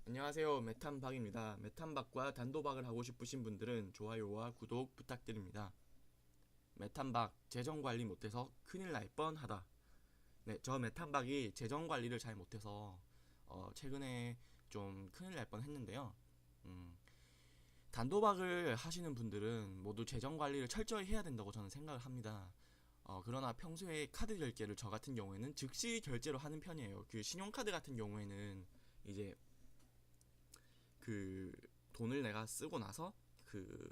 안녕하세요. 메탄박입니다. 메탄박과 단도박을 하고 싶으신 분들은 좋아요와 구독 부탁드립니다. 메탄박 재정관리 못해서 큰일 날 뻔하다. 네, 저 메탄박이 재정관리를 잘 못해서 최근에 좀 큰일 날 뻔했는데요. 음, 단도박을 하시는 분들은 모두 재정관리를 철저히 해야 된다고 저는 생각을 합니다. 그러나 평소에 카드 결제를 저 같은 경우에는 즉시 결제로 하는 편이에요. 그 신용카드 같은 경우에는 이제 그 돈을 내가 쓰고 나서 그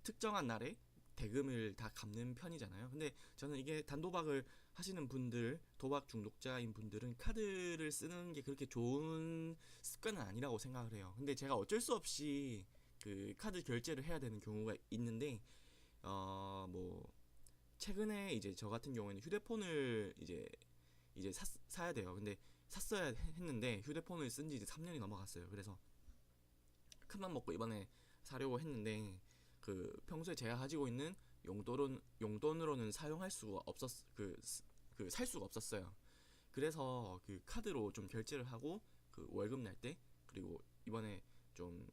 특정한 날에 대금을 다 갚는 편이잖아요. 근데 저는 이게 단도박을 하시는 분들, 도박 중독자인 분들은 카드를 쓰는 게 그렇게 좋은 습관은 아니라고 생각을 해요. 근데 제가 어쩔 수 없이 그 카드 결제를 해야 되는 경우가 있는데, 뭐 최근에 이제 저 같은 경우에는 휴대폰을 이제 사야 돼요. 근데 샀어야 했는데 휴대폰을 쓴 지 이제 3년이 넘어갔어요. 그래서 큰맘 먹고 이번에 사려고 했는데 그 평소에 제가 가지고 있는 용돈으로는 사용할 수가 없었 그 살 수가 없었어요. 그래서 그 카드로 좀 결제를 하고 그 월급 날 때 그리고 이번에 좀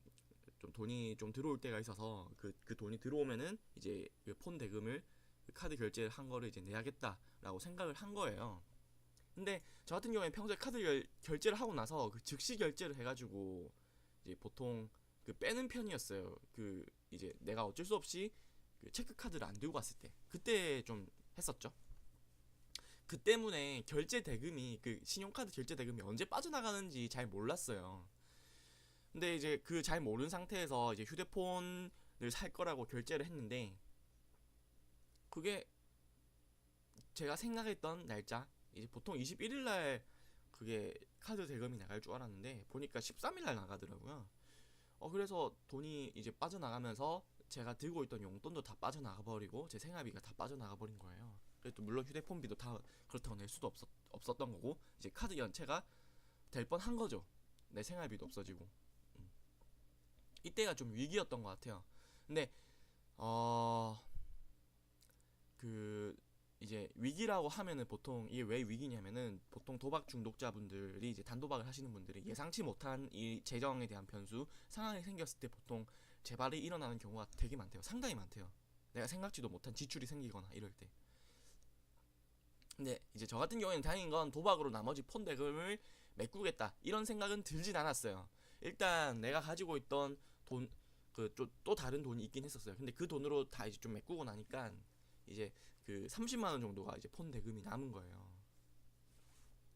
돈이 좀 들어올 때가 있어서 그 돈이 들어오면은 이제 그폰 대금을 그 카드 결제를 한 거를 이제 내야겠다라고 생각을 한 거예요. 근데 저 같은 경우에 평소에 카드 결제를 하고 나서 그 즉시 결제를 해가지고 이제 보통 그 빼는 편이었어요. 그 이제 내가 어쩔 수 없이 그 체크 카드를 안 들고 갔을 때 그때 좀 했었죠. 그 때문에 결제 대금이 그 신용카드 결제 대금이 언제 빠져나가는지 잘 몰랐어요. 근데 이제 그 잘 모르는 상태에서 이제 휴대폰을 살 거라고 결제를 했는데 그게 제가 생각했던 날짜 이제 보통 21일 날 그게 카드 대금이 나갈 줄 알았는데 보니까 13일 날 나가더라고요. 그래서 돈이 이제 빠져나가면서 제가 들고 있던 용돈도 다 빠져나가 버리고 제 생활비가 다 빠져나가 버린 거예요. 그래도 물론 휴대폰비도 다 그렇다고 낼 수도 없었던 거고 이제 카드 연체가 될 뻔한 거죠. 내 생활비도 없어지고. 이때가 좀 위기였던 것 같아요. 근데 어 그 이제 위기라고 하면은 보통 이게 왜 위기냐면은 보통 도박 중독자분들이 이제 단도박을 하시는 분들이 예상치 못한 이 재정에 대한 변수 상황이 생겼을 때 보통 재발이 일어나는 경우가 되게 많대요. 상당히 많대요. 내가 생각지도 못한 지출이 생기거나 이럴 때. 근데 이제 저 같은 경우에는 다행인 건 도박으로 나머지 폰 대금을 메꾸겠다 이런 생각은 들진 않았어요. 일단 내가 가지고 있던 돈 그 또 다른 돈이 있긴 했었어요. 근데 그 돈으로 다 이제 좀 메꾸고 나니까 이제 그 30만 원 정도가 이제 폰 대금이 남은 거예요.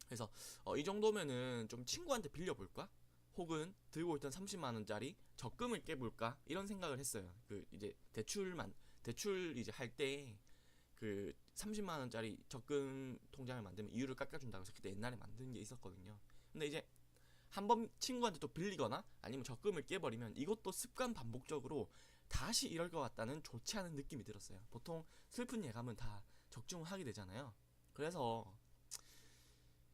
그래서 이 정도면은 좀 친구한테 빌려볼까? 혹은 들고 있던 30만 원짜리 적금을 깨볼까? 이런 생각을 했어요. 그 이제 대출 이제 할 때 그 30만 원짜리 적금 통장을 만들면 이율을 깎아준다고 해서 그때 옛날에 만든 게 있었거든요. 근데 이제 한번 친구한테 또 빌리거나 아니면 적금을 깨버리면 이것도 습관 반복적으로 다시 이럴 것 같다는 좋지 않은 느낌이 들었어요. 보통 슬픈 예감은 다 적중을 하게 되잖아요. 그래서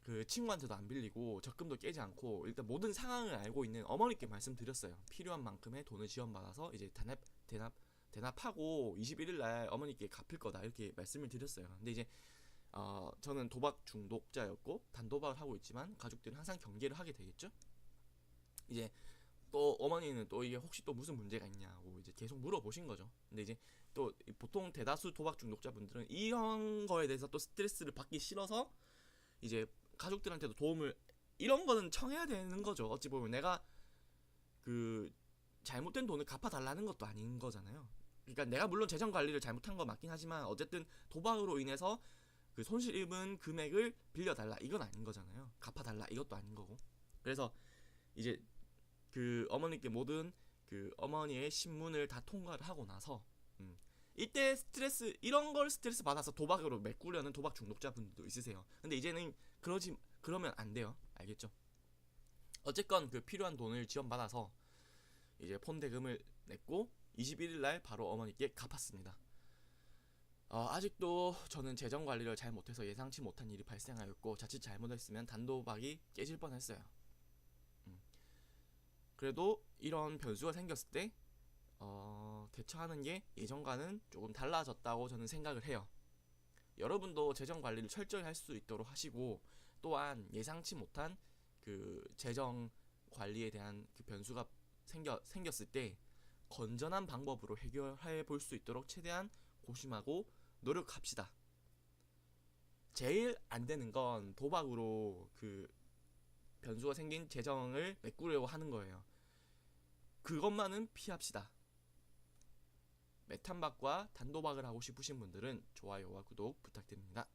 그 친구한테도 안 빌리고 적금도 깨지 않고 일단 모든 상황을 알고 있는 어머니께 말씀드렸어요. 필요한 만큼의 돈을 지원받아서 이제 대납하고 21일 날 어머니께 갚을 거다 이렇게 말씀을 드렸어요. 근데 이제 저는 도박 중독자였고 단도박을 하고 있지만 가족들은 항상 경계를 하게 되겠죠. 이제 또 어머니는 또 이게 혹시 또 무슨 문제가 있냐고 이제 계속 물어보신 거죠. 근데 이제 또 보통 대다수 도박 중독자분들은 이런 거에 대해서 또 스트레스를 받기 싫어서 이제 가족들한테도 도움을 이런 거는 청해야 되는 거죠. 어찌 보면 내가 그 잘못된 돈을 갚아달라는 것도 아닌 거잖아요. 그러니까 내가 물론 재정 관리를 잘못한 거 맞긴 하지만 어쨌든 도박으로 인해서 그 손실 입은 금액을 빌려달라 이건 아닌 거잖아요. 갚아달라 이것도 아닌 거고. 그래서 이제 그 어머니께 모든 그 어머니의 신문을 다 통과를 하고 나서 이때 스트레스 이런 걸 스트레스 받아서 도박으로 메꾸려는 도박 중독자분들도 있으세요. 근데 이제는 그러면 안 돼요. 알겠죠? 어쨌건 그 필요한 돈을 지원받아서 이제 폰 대금을 냈고 21일 날 바로 어머니께 갚았습니다. 아직도 저는 재정 관리를 잘 못해서 예상치 못한 일이 발생하였고 자칫 잘못했으면 단도박이 깨질 뻔했어요. 그래도 이런 변수가 생겼을 때 대처하는 게 예전과는 조금 달라졌다고 저는 생각을 해요. 여러분도 재정 관리를 철저히 할 수 있도록 하시고 또한 예상치 못한 그 재정 관리에 대한 그 변수가 생겼을 때 건전한 방법으로 해결해 볼 수 있도록 최대한 고심하고 노력합시다. 제일 안 되는 건 도박으로 그 변수가 생긴 재정을 메꾸려고 하는 거예요. 그것만은 피합시다. 메탄박과 단도박을 하고 싶으신 분들은 좋아요와 구독 부탁드립니다.